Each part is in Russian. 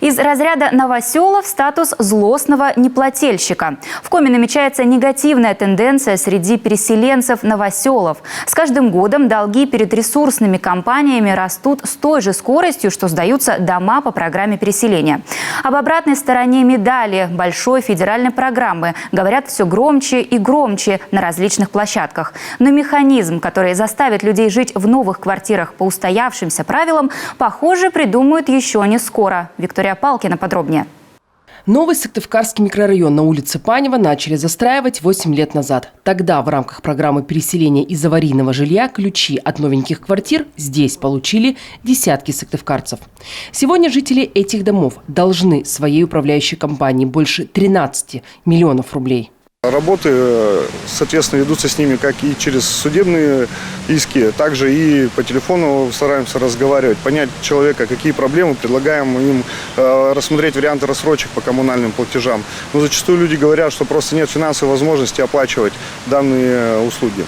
Из разряда новоселов статус злостного неплательщика. В Коми намечается негативная тенденция среди переселенцев-новоселов. С каждым годом долги перед ресурсными компаниями растут с той же скоростью, что сдаются дома по программе переселения. Об обратной стороне медали большой федеральной программы говорят все громче и громче на различных площадках. Но механизм, который заставит людей жить в новых квартирах по устоявшимся правилам, похоже, придумают еще не скоро. Виктория Палкина подробнее. Новый Сыктывкарский микрорайон на улице Панева начали застраивать 8 лет назад. Тогда в рамках программы переселения из аварийного жилья ключи от новеньких квартир здесь получили десятки сыктывкарцев. Сегодня жители этих домов должны своей управляющей компании больше 13 миллионов рублей. Работы, соответственно, ведутся с ними как и через судебные иски, также и по телефону стараемся разговаривать, понять человека, какие проблемы, предлагаем им рассмотреть варианты рассрочек по коммунальным платежам. Но зачастую люди говорят, что просто нет финансовой возможности оплачивать данные услуги.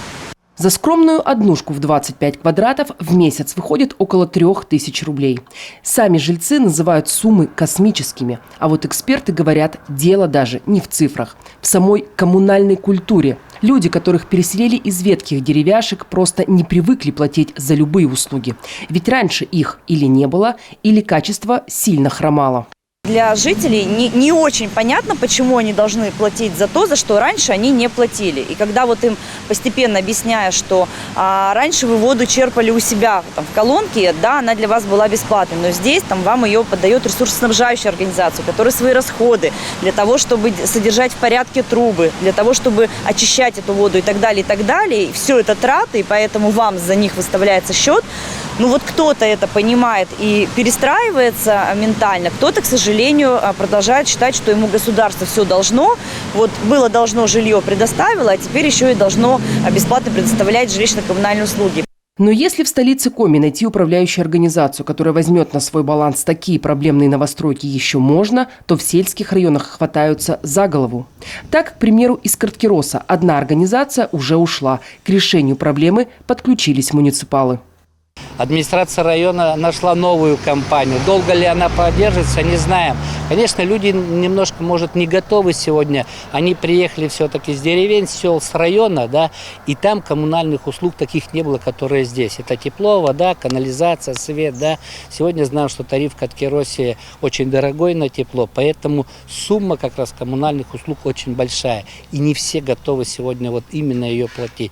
За скромную однушку в 25 квадратов в месяц выходит около 3000 рублей. Сами жильцы называют суммы космическими. А вот эксперты говорят, дело даже не в цифрах, в самой коммунальной культуре. Люди, которых переселили из ветхих деревяшек, просто не привыкли платить за любые услуги. Ведь раньше их или не было, или качество сильно хромало. Для жителей не очень понятно, почему они должны платить за то, за что раньше они не платили. И когда вот им постепенно объясняя, что раньше вы воду черпали у себя в колонке, да, она для вас была бесплатной, но здесь вам ее подает ресурсоснабжающая организация, у которой свои расходы для того, чтобы содержать в порядке трубы, для того, чтобы очищать эту воду и так далее, и так далее. И все это траты, и поэтому вам за них выставляется счет. Ну вот кто-то это понимает и перестраивается ментально, кто-то, к сожалению, продолжает считать, что ему государство все должно. Вот было должно, жилье предоставило, а теперь еще и должно бесплатно предоставлять жилищно-коммунальные услуги. Но если в столице Коми найти управляющую организацию, которая возьмет на свой баланс такие проблемные новостройки еще можно, то в сельских районах хватаются за голову. Так, к примеру, из Карткироса одна организация уже ушла. К решению проблемы подключились муниципалы. Администрация района нашла новую компанию. Долго ли она продержится, не знаем. Конечно, люди немножко, может, не готовы сегодня. Они приехали все-таки с деревень, сел, с района, да, и там коммунальных услуг таких не было, которые здесь. Это тепло, вода, канализация, свет, да. Сегодня знаем, что тариф в Карткиросе очень дорогой на тепло, поэтому сумма как раз коммунальных услуг очень большая. И не все готовы сегодня вот именно ее платить.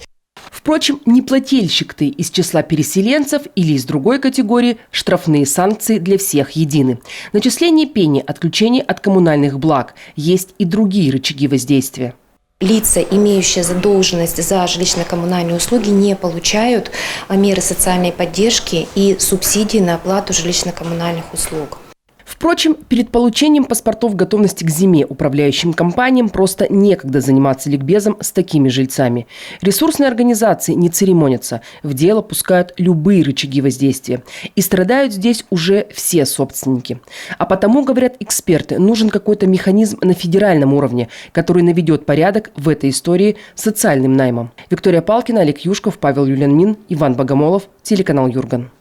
Впрочем, не плательщик ты из числа переселенцев или из другой категории, штрафные санкции для всех едины. Начисление пени, отключение от коммунальных благ. Есть и другие рычаги воздействия. Лица, имеющие задолженность за жилищно-коммунальные услуги, не получают меры социальной поддержки и субсидии на оплату жилищно-коммунальных услуг. Впрочем, перед получением паспортов готовности к зиме управляющим компаниям просто некогда заниматься ликбезом с такими жильцами. Ресурсные организации не церемонятся, в дело пускают любые рычаги воздействия. И страдают здесь уже все собственники. А потому, говорят эксперты, нужен какой-то механизм на федеральном уровне, который наведет порядок в этой истории с социальным наймом. Виктория Палкина, Олег Юшков, Павел Юлянмин, Иван Богомолов, телеканал Юрган.